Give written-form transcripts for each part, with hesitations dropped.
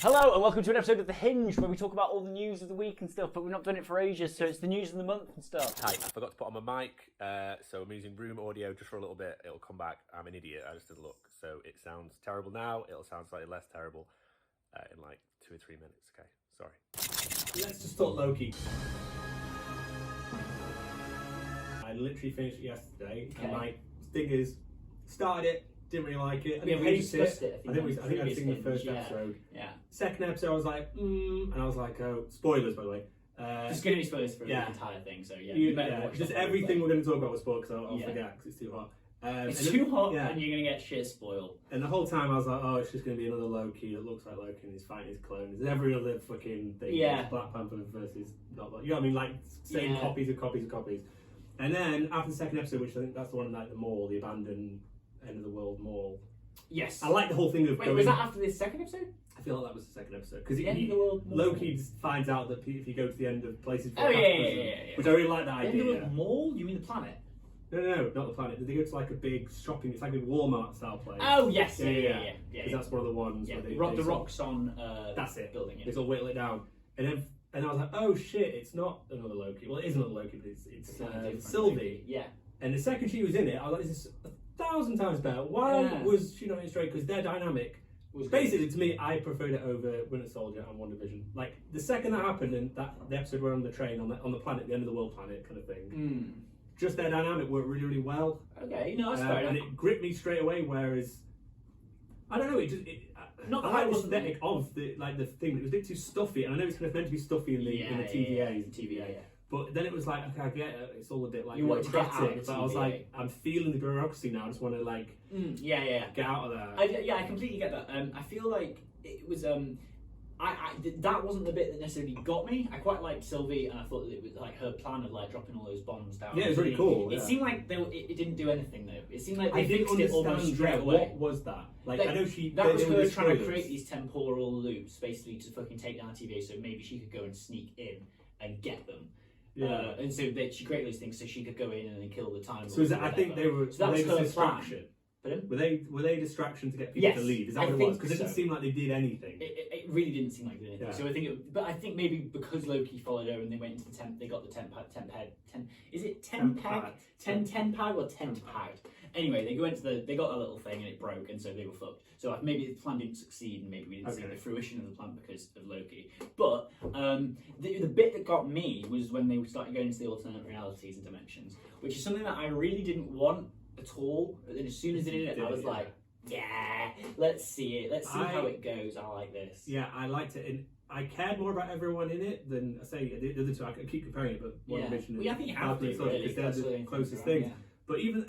Hello and welcome to an episode of The Hinge where we talk about all the news of the week and stuff, but we've not done it for ages, so it's the news of the month and stuff. Hi, I forgot to put on my mic, so I'm using room audio just for a little bit. It'll come back. I'm an idiot. I just didn't look. So it sounds terrible now. It'll sound slightly less terrible in like 2 or 3 minutes. Okay, sorry. Let's just talk Loki. I literally finished it yesterday, and my thing is, started it, didn't really like it. I didn't hate it. I think I've seen the first episode. Yeah. Second episode, I was like, and I was like, oh, spoilers by the way. There's going to be spoilers for the entire thing, so just everything we're going to talk about was spoiled because I'll forget because it's too hot. It's too hot and you're going to get shit spoiled. And the whole time I was like, oh, it's just going to be another Loki that looks like Loki and he's fighting his clones. And every other fucking thing. Yeah. Black Panther versus not Loki. You know what I mean? Like, same copies of copies of copies. And then after the second episode, which I think that's the one like the mall, the abandoned end of the world mall. Yes. I like the whole thing of going... was that after the second episode? I feel like that was the second episode. Because Loki finds out that if you go to the end of places... Oh, yeah. Which I really like that idea. End of the mall? You mean the planet? No, not the planet. They go to like a big shopping... It's like a Walmart style place. Oh, yes. Yeah. Because that's one of the ones where they... The rocks on that's it. Building. Yeah. They sort of whittle it down. And I was like, oh shit, it's not another Loki. Well, it is another Loki, but it's Sylvie. Yeah. And the second she was in it, I was like, this is 1,000 times better. Why was she not in straight? Because their dynamic was basically, to me, I preferred it over Winter Soldier and WandaVision. Like, the second that happened, and the episode where on the train, on the planet, the end of the world planet kind of thing, just their dynamic worked really, really well. Okay, no, that's fair enough. And it gripped me straight away, whereas, I don't know, I like the aesthetic of the thing. It was a bit too stuffy, and I know it's meant to be stuffy in the TVA. But then it was like, okay, I get it. It's all a bit like bureaucratic. But I was like, I'm feeling the bureaucracy now. I just want to like, get out of there. I completely get that. I feel like it was that wasn't the bit that necessarily got me. I quite liked Sylvie, and I thought that it was like her plan of like dropping all those bombs down. Yeah, it was really cool. It seemed like it didn't do anything though. It seemed like they didn't fixed it almost straight away. What was that? Like I know that was her trying to create these temporal loops, basically to fucking take down TVA, so maybe she could go and sneak in and get them. Yeah. And so she created those things so she could go in and then kill the time. So I think they were. So that was her distraction. Pardon? Were they a distraction to get people to leave? Is that what it was? Because it didn't seem like they did anything. It really didn't seem like they did anything. So I think, but I think maybe because Loki followed her and they went into the tent, they got the tent peg. Is it 10 peg? 10 peg or tent peg? Anyway, they got that little thing and it broke, and so they were fucked. So maybe the plan didn't succeed, and maybe we didn't see the fruition of the plan because of Loki. But the bit that got me was when they started going into the alternate realities and dimensions, which is something that I really didn't want at all. But then as soon as they did it, I was like, yeah, let's see it. Let's see how it goes. I like this. Yeah, I liked it. And I cared more about everyone in it than I say the other two. I keep comparing it, but WandaVision I think you have to because they're the closest things. Yeah. But even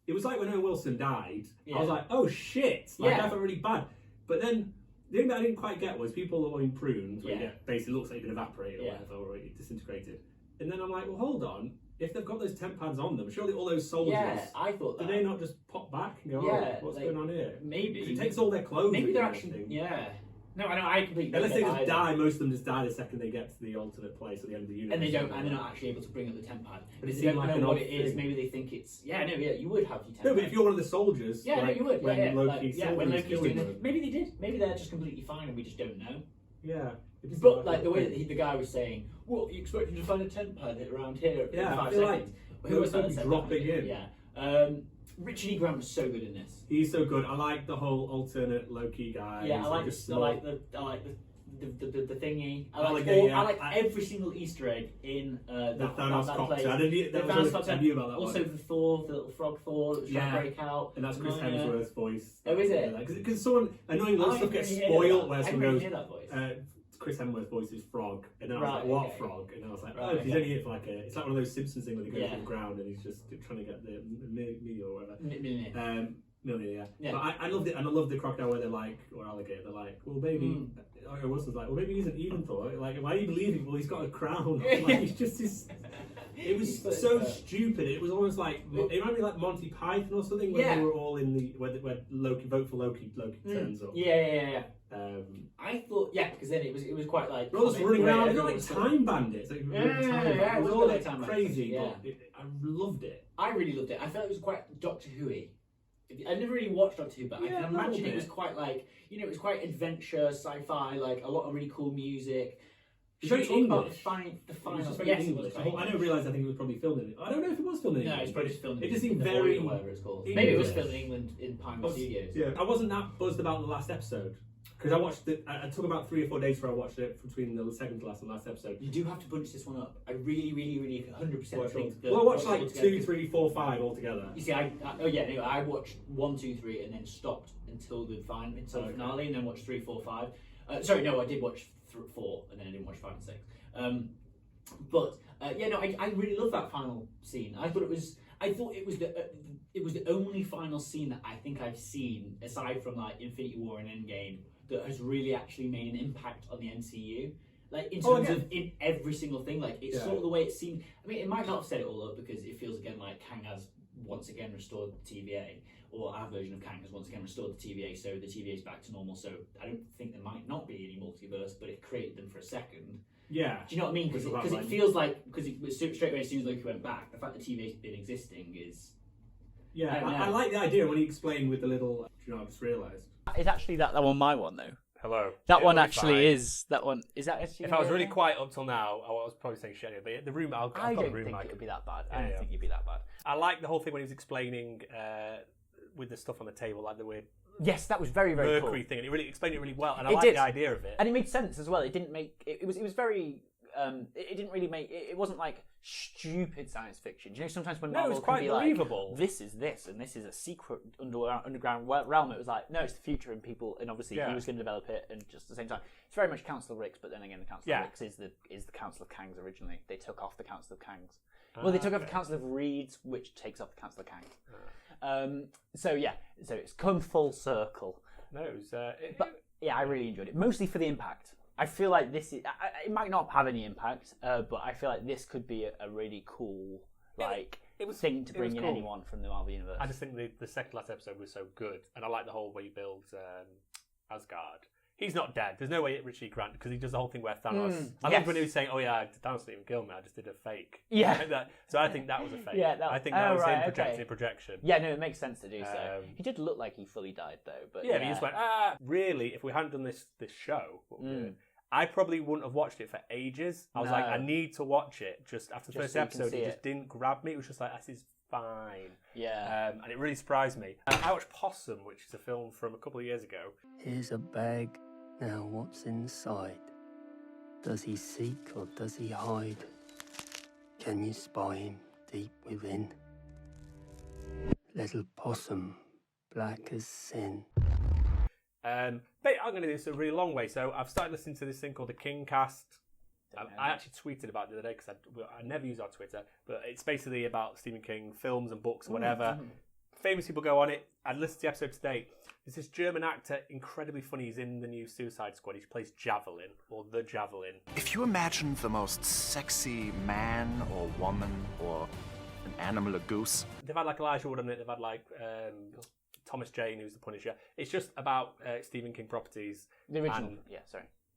it was like when Owen Wilson died. I was like, oh shit! Like I felt really bad. But then the thing that I didn't quite get was people are in prunes, where it basically looks like you've been evaporated or whatever, or disintegrated. And then I'm like, well, hold on. If they've got those temp pads on them, surely all those soldiers. I thought that. Do they not just pop back and go, oh, what's going on here? Maybe. It takes all their clothes. Maybe they're actually. No, I know. I completely. Unless they just die, most of them just die the second they get to the alternate place at the end of the universe. And they don't, and they're not actually able to bring up the temp pad. But it they don't like know what it is. Maybe they think it's. You would have your temp pad. No, but if you're one of the soldiers, you would. When Loki's doing it, maybe they did. Maybe they're just completely fine, and we just don't know. Yeah. But like the way that the guy was saying, "What you expect him to find a temp pad around here?" Yeah, in 5 I feel seconds. like who was dropping in? Yeah. Richard E. Grant was so good in this. He's so good. I like the whole alternate Loki guy. Yeah, I like the thingy. I like every single Easter egg in the Thanos place. I knew about that. Also, the Thor, the little frog Thor that was trying to break out. And that's Chris Hemsworth's voice. Oh, is it? Because someone annoying little stuff gets spoiled where someone goes. Hear that voice. Chris Hemsworth's voice is Frog, and then I was like, what frog? And I was like, he's only here for like it's like one of those Simpsons things where they go to the ground and he's just trying to get the meal or whatever. Millionaire. Yeah. But I loved it, and I loved the crocodile where they're like, or alligator, they're like, well, maybe. Wilson's like, well, maybe he isn't even Thor. Like, why do you believe him? Well, he's got a crown. Like, he's just this. It was so stupid. It was almost like it reminded me like Monty Python or something, where they were all in the where Loki vote for Loki turns up. Yeah. I thought because then it was quite like we're all just running around. They're like time bandits. Like, it was all like crazy. But I loved it. I really loved it. I felt it was quite Doctor Who-y. I never really watched Doctor Who, but I Yeah, can a little imagine it was bit. quite like, it was quite adventure, sci-fi, like a lot of really cool music. It's Should we very talk about English. the final? It was just very Yes, it English. was very I don't English. realise I think it was probably filmed in. I don't know if it was filmed in No, England. it's probably just filmed. It just seemed in very or whatever it's called. English. Maybe it was filmed in England in Pinewood Studios. Yeah, I wasn't that buzzed about the last episode because I watched it. I took about 3 or 4 days before I watched it between the second to last and last episode. You do have to bunch this one up. I really, really, really, 100% think that. Well, I watched like 2, 3, 4, 5 altogether. You see, I watched 1, 2, 3, and then stopped until the finale, and then watched 3, 4, 5. Sorry, no, I did watch 4, and then I didn't watch 5 and 6. I really love that final scene. I thought it was the only final scene that I think I've seen aside from like Infinity War and Endgame that has really actually made an impact on the MCU. Like in terms of in every single thing, like it's sort of the way it seemed. I mean, it might not have set it all up because it feels again like Kang has once again restored the TVA, or our version of Kang has once again restored the TVA, so the TVA is back to normal. So I don't think there might not be any multiverse, but it created them for a second. Yeah. Do you know what I mean? Because it feels like, because straight away as soon as Loki went back, the fact that TV's been existing is... Yeah, I like the idea when he explained with the little... Do you know, I just realised. It's actually that one my one, though. Hello. That one actually is... That one... Is that actually... If I was really quiet up till now, I was probably saying shit anyway, but the room... I don't think it would be that bad. I don't think it'd be that bad. I like the whole thing when he was explaining with the stuff on the table, like the weird... Yes, that was very, very Mercury cool. thing, and he really explained it really well, and I It like did. the idea of it. And it made sense as well. It didn't make... It was very... it didn't really make... It wasn't like stupid science fiction. You know, sometimes when Marvel it was quite can be believable. Like, this is this, and this is a secret underground realm, it was like, no, it's the future, and people... And obviously he was going to develop it, and just at the same time... It's very much Council of Ricks, but then again, the Council of Ricks is the Council of Kangs originally. They took off the Council of Kangs. Well, they took off the Council of Reeds, which takes off the Council of Kangs. So it's come full circle. No, it was... But yeah, I really enjoyed it, mostly for the impact. I feel like this is... it might not have any impact, but I feel like this could be a really cool thing to bring in cool. anyone from the Marvel Universe. I just think the second last episode was so good, and I like the whole way he builds Asgard. He's not dead. There's no way Richie Grant, because he does the whole thing where Thanos... I love when he was saying, oh yeah, Thanos didn't even kill me, I just did a fake. Yeah. So I think that was a fake. Yeah, I think that was him projecting projection. Yeah, no, it makes sense to do so. He did look like he fully died, though. But yeah, but he just went, really, if we hadn't done this show, what we're doing, I probably wouldn't have watched it for ages. I was like, I need to watch it. Just after the first episode, it just didn't grab me. It was just like, this is fine. Yeah. And it really surprised me. I watched Possum, which is a film from a couple of years ago. Here's a bag. Now what's inside? Does he seek or does he hide? Can you spy him deep within? Little possum, black as sin. But I'm going to do this a really long way. So I've started listening to this thing called the King Cast. I actually tweeted about it the other day because I never use our Twitter, but it's basically about Stephen King films and books and whatever. Famous people go on it. I listened to the episode today. There's this German actor, incredibly funny. He's in the new Suicide Squad. He plays Javelin, or the Javelin. If you imagine the most sexy man or woman or an animal, a goose. They've had like Elijah Wood on it. They've had like Thomas Jane, who's the Punisher. It's just about Stephen King properties. The original,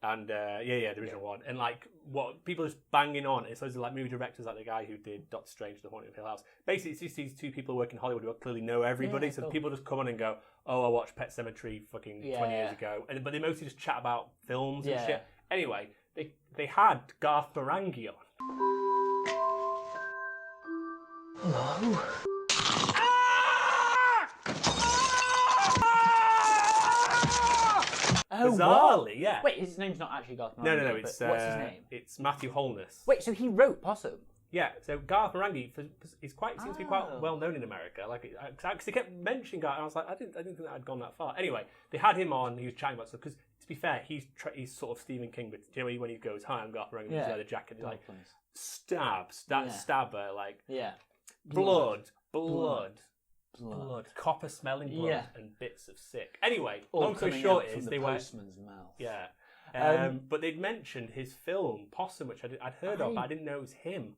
And the original one. And like what people are just banging on. It's those like movie directors, like the guy who did Doctor Strange, The Haunting of Hill House. Basically, it's just these two people who work in Hollywood who clearly know everybody. So people just come on and go, "Oh, I watched Pet Sematary fucking 20 years ago," but they mostly just chat about films and shit. Anyway, they had Garth Marenghi on. Hello? Oh, Bizarrely, yeah. Wait, his name's not actually Garth Marenghi. No. It's what's his name? It's Matthew Holness. Wait, so he wrote Possum? Yeah, so Garth Marenghi seems to be quite well known in America. Like, because they kept mentioning Garth, and I was like, I didn't think that had gone that far. Anyway, they had him on. He was chatting about stuff because, to be fair, he's sort of Stephen King, but you know when he goes, "Hi, I'm Garth Marenghi," with his leather jacket, he's like, stabber, like blood, copper smelling blood, and bits of sick. Anyway, long story short is they went postman's mouth. Yeah. But they'd mentioned his film Possum, which I'd heard of, but I didn't know it was him.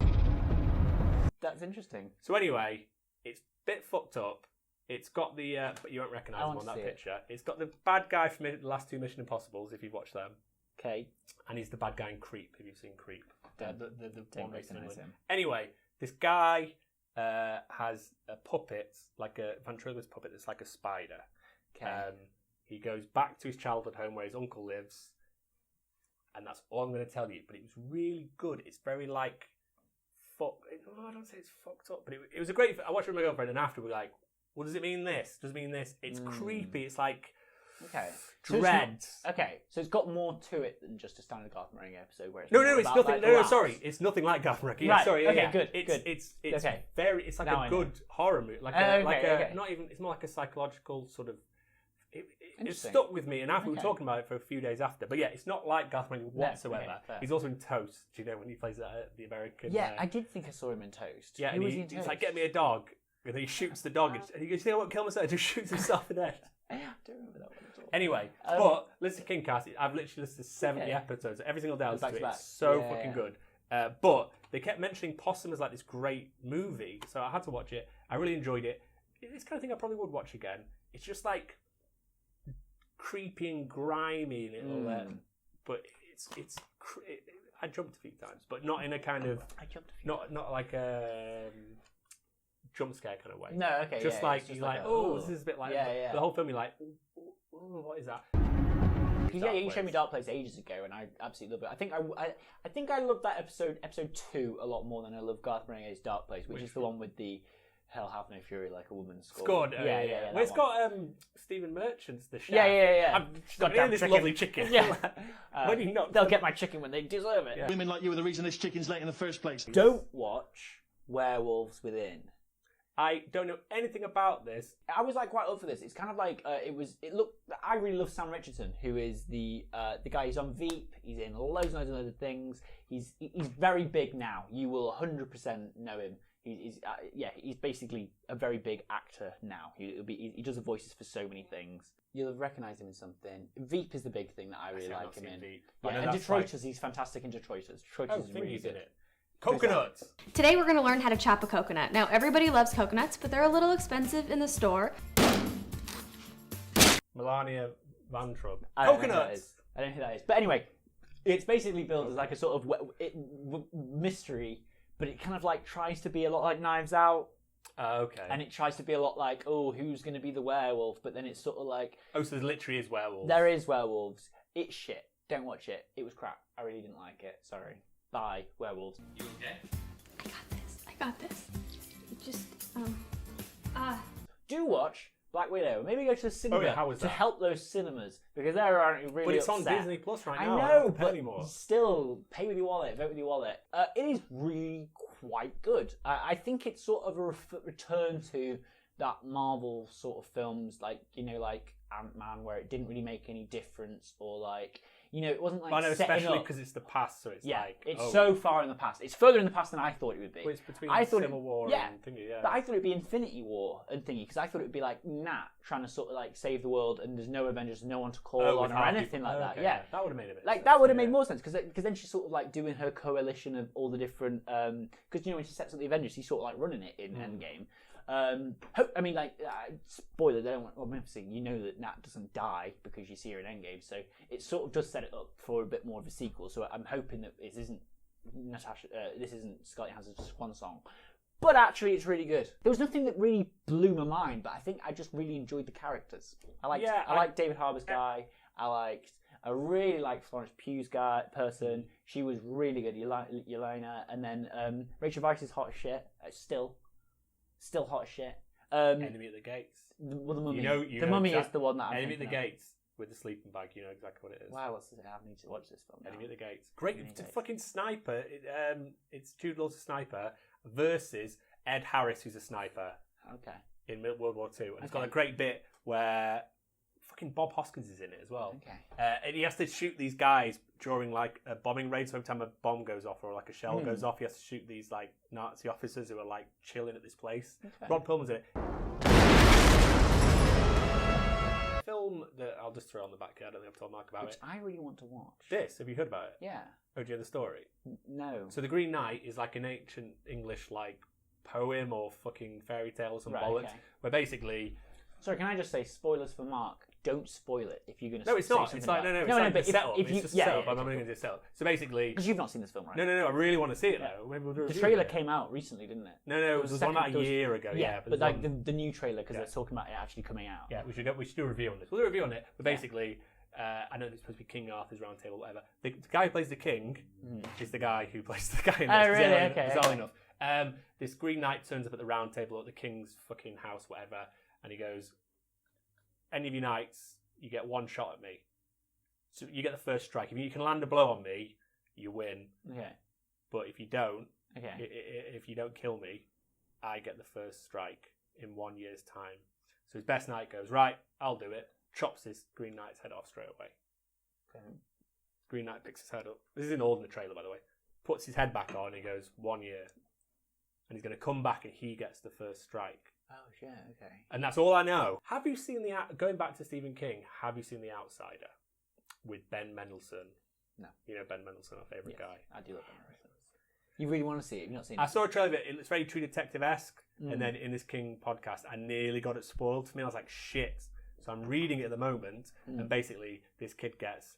That's interesting. So anyway, it's a bit fucked up. It's got the, but you won't recognise him on that picture. It's got the bad guy from the last two Mission Impossibles, if you've watched them. Okay. And he's the bad guy in Creep, if you've seen Creep. The Don't one based in recognise England. him. Anyway, this guy has a puppet, like a ventriloquist puppet that's like a spider. Okay. He goes back to his childhood home where his uncle lives, and that's all I'm going to tell you. But it was really good. It's very like, I don't say it's fucked up, but it was a great. I watched it with my girlfriend, and after we're like, "Well, does it mean this? Does it mean this?" It's creepy. It's like, dread. So it's got more to it than just a standard Gotham Ring episode where it's no, it's about, nothing. Like, sorry, it's nothing like Gotham Ring. Right. Sorry, Good. It's okay. very. It's like Now a good horror movie. Not even. It's more like a psychological sort of. It stuck with me, and after we were talking about it for a few days after. But yeah, it's not like Gotham Ring whatsoever. He's also in Toast. Do you know when he plays the American? Yeah, I did think I saw him in Toast. Yeah, and he's like, "Get me a dog," and then he shoots the dog, and he goes, "You know what? Kill myself." Just shoots himself in the head. I don't remember that one at all. Anyway, but listen to Kingcast. I've literally listened to 70 episodes. Every single day I listen to it. It's so fucking good. But they kept mentioning Possum as like this great movie, so I had to watch it. I really enjoyed it. It's the kind of thing I probably would watch again. It's just like creepy and grimy little, but I jumped a few times, but not in a kind of not like a jump scare kind of way. No, okay. Just like you're like, this is a bit like the whole film. You're like, what is that? You showed me Dark Place ages ago, and I absolutely love it. I think I love that episode 2 a lot more than I love Garth Marenghi's Dark Place, which is the one with the Hell Hath No Fury like a woman scored. Yeah. Well, it's got Stephen Merchant's the chef. Yeah. I've got this lovely chicken. Yeah. They'll get my chicken when they deserve it. Yeah. Women like you are the reason this chicken's late in the first place. Don't watch Werewolves Within. I don't know anything about this. I was like quite up for this. It's kind of like I really love Sam Richardson, who is the guy who's on Veep. He's in loads and loads of things. He's very big now. You will 100% know him. He's basically a very big actor now. He does the voices for so many things. You'll have recognised him in something. Veep is the big thing that I really like him in. Veep. Yeah, and Detroiters, he's fantastic in Detroiters. Detroiters is really good. In it. Coconuts! Today we're going to learn how to chop a coconut. Now everybody loves coconuts, but they're a little expensive in the store. Melania Van Trump. Coconuts! I don't know who that is. But anyway, it's basically built as like a sort of mystery, but it kind of like tries to be a lot like Knives Out. Okay. And it tries to be a lot like, who's going to be the werewolf? But then it's sort of like... so there literally is werewolves. There is werewolves. It's shit. Don't watch it. It was crap. I really didn't like it. Sorry. Bye, werewolves. You okay? I got this. Just, Do watch Black Widow. Maybe go to the cinema to help those cinemas, because they aren't really But it's upset. on Disney Plus right now. I know, but anymore. Still, pay with your wallet, vote with your wallet. It is really quite good. I think it's sort of a return to that Marvel sort of films, like Ant-Man, where it didn't really make any difference, or like... it wasn't like especially because it's the past, so it's it's so far in the past. It's further in the past than I thought it would be. Well, it's between Civil War and Thingy, But I thought it'd be Infinity War and Thingy, because I thought it'd be like Nat trying to sort of like save the world, and there's no Avengers, no one to call on or anything like that. Yeah, that would have made a bit. Like that would have made more sense, because then she's sort of like doing her coalition of all the different. Because when she sets up the Avengers, she's sort of like running it in Endgame. Spoiler, they don't want, obviously you know that Nat doesn't die because you see her in Endgame, so it sort of does set it up for a bit more of a sequel. So I'm hoping that this isn't Scarlett Johansson's swan song, but actually it's really good. There was nothing that really blew my mind, but I think I just really enjoyed the characters. I liked David Harbour's guy. I really liked Florence Pugh's person. She was really good. Yelena, and then Rachel Weisz is hot as shit. Still hot as shit. Enemy at the Gates. The Mummy. The Mummy is the one that I'm Enemy at the thinking of. Gates with the sleeping bag. You know exactly what it is. Wow, what's this? I need to watch this film now. Enemy at the Gates. Great fucking sniper. It's Jude Law's a sniper versus Ed Harris, who's a sniper. Okay. In World War II. And it's got a great bit where fucking Bob Hoskins is in it as well. Okay. And he has to shoot these guys during like a bombing raid. So every time a bomb goes off or like a shell goes off, he has to shoot these like Nazi officers who are like chilling at this place. Okay. Rod Perlman's in it. Film that I'll just throw on the back here. I don't think I've told Mark about Which it. I really want to watch. This, have you heard about it? Yeah. Oh, do you know the story? No. So the Green Knight is like an ancient English like poem or fucking fairy tale or some bollocks, where basically... Sorry, can I just say spoilers for Mark? don't spoil it if you're going to. No, it's not. It's like no. It's like the setup. It's just setup. I'm not going to do setup. So basically, because you've not seen this film, right? No. I really want to see it though. Maybe we'll do the trailer came out recently, didn't it? No. It was one about a year ago. Yeah, but like the new trailer because they're talking about it actually coming out. Yeah, we should do a review on this. We'll do a review on it. But basically, I know it's supposed to be King Arthur's Round Table, whatever. The guy who plays the king is the guy who plays the guy in this. Oh, really? Okay. Bizarrely enough. This Green Knight turns up at the Round Table at the king's fucking house, whatever, and he goes, "Any of you knights, you get one shot at me. So you get the first strike. If you can land a blow on me, you win. Okay. But if you don't, okay, if you don't kill me, I get the first strike in 1 year's time." So his best knight goes, "Right, I'll do it." Chops his Green Knight's head off straight away. Okay. Green Knight picks his head up. This is in all in the trailer, by the way. Puts his head back on and he goes, 1 year. And he's going to come back and he gets the first strike. Oh, yeah, okay. And that's all I know. Have you seen going back to Stephen King, have you seen The Outsider with Ben Mendelsohn? No. You know Ben Mendelsohn, our favourite guy. I do love Ben Mendelsohn. You really want to see it? You've not seen it? I saw a trailer of it. It looks very True Detective-esque. And then in this King podcast, I nearly got it spoiled for me. I was like, shit. So I'm reading it at the moment. And basically, this kid gets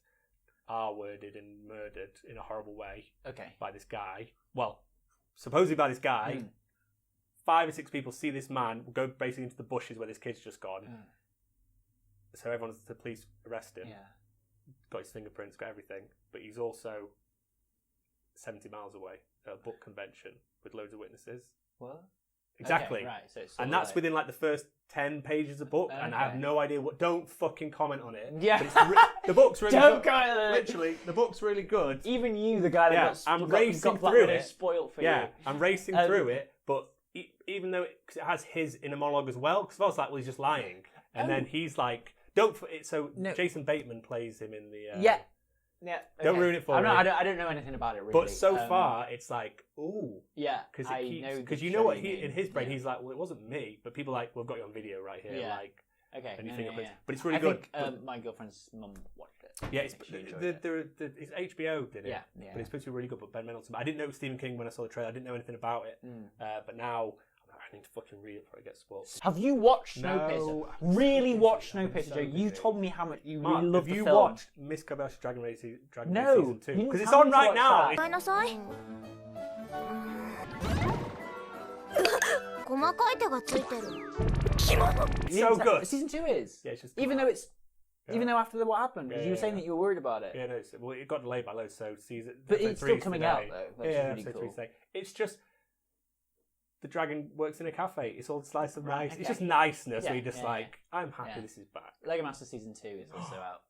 R-worded and murdered in a horrible way. Okay. By this guy. Well, supposedly by this guy. 5 or 6 people see this man go basically into the bushes where this kid's just gone. So the police arrest him. Yeah. Got his fingerprints, got everything. But he's also 70 miles away at a book convention with loads of witnesses. What? Exactly. Okay, right. So it's and that's within like the first 10 pages of the book, and I have no idea what. Don't fucking comment on it. Yeah. The book's really Don't good. comment on it. Literally, the book's really good. Even you, the guy that I'm racing through it. Spoiled for you. Yeah, I'm racing through it, but even though it has his inner monologue as well, because I was like, well, he's just lying, and then he's like, don't. So Jason Bateman plays him in the. Yeah. Yeah. Okay. Don't ruin it for me. I don't know anything about it really. But so far, it's like, ooh. Yeah. Because you know what in his brain he's like, well, it wasn't me, but people are like, we've got you on video right here, like. Okay. And you think but it's really good. I think my girlfriend's mum watched it. Yeah, it's HBO did it. Yeah. But it's supposed to be really good. But Ben Mendelsohn, I didn't know it was Stephen King when I saw the trailer. I didn't know anything about it. But now I need to fucking read it before it gets spoiled. Have you watched Snowpiercer? Really watched Snowpiercer, Joe? You told me how much you really loved the film. Have you watched Miss Kobayashi's Dragon Race Season 2? Because it's on right now. It's so good. Season 2 is. Yeah, it's just even though after what happened, because you were saying that you were worried about it. Yeah, no. Well, it got delayed by loads, so season. But it's still coming out though. Yeah, really cool. It's just the dragon works in a cafe. It's all slice of nice. Okay. It's just niceness. Where you're just I'm happy this is back. Lego Master Season 2 is also out.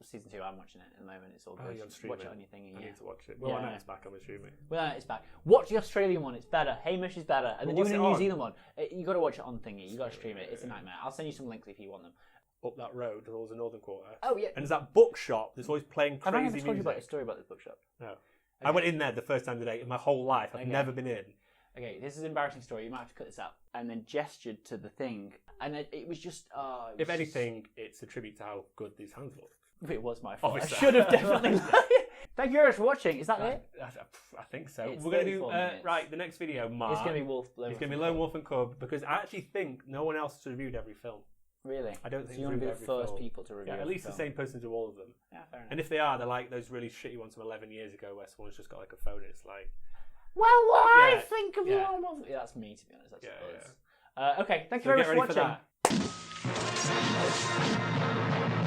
Season 2, I'm watching it at the moment. It's all good. Watch it on your thingy. I need to watch it. Well, I know it's back. I'm assuming. Well, it's back. Watch the Australian one. It's better. Hamish is better. And they're doing a New Zealand one. You got to watch it on thingy. You got to stream it. It's a nightmare. I'll send you some links if you want them. Up that road, there's always a Northern Quarter. Oh yeah. And there's that bookshop that's always playing crazy music. Have I ever told you about a story about this bookshop? No. Okay. I went in there the first time today in my whole life. I've never been in. Okay, this is an embarrassing story. You might have to cut this out. And then gestured to the thing, and it was just. If anything, it's a tribute to how good these hands look. It was my fault. Obviously. I should have definitely. Thank you very much for watching. Is that it? I think so. We're going to do right. The next video, Mark. It's going to be Wolf. It's going to be Lone Wolf and Cub because I actually think no one else has reviewed every film. Really? I don't think you want to be the first people to review. Yeah, at least the same person do all of them. Yeah, fair enough. And if they are, they're like those really shitty ones from 11 years ago where someone's just got like a phone and it's like. Well, what I think of Lone Wolf. Yeah, that's me to be honest. I suppose. Okay, thank you very much for watching.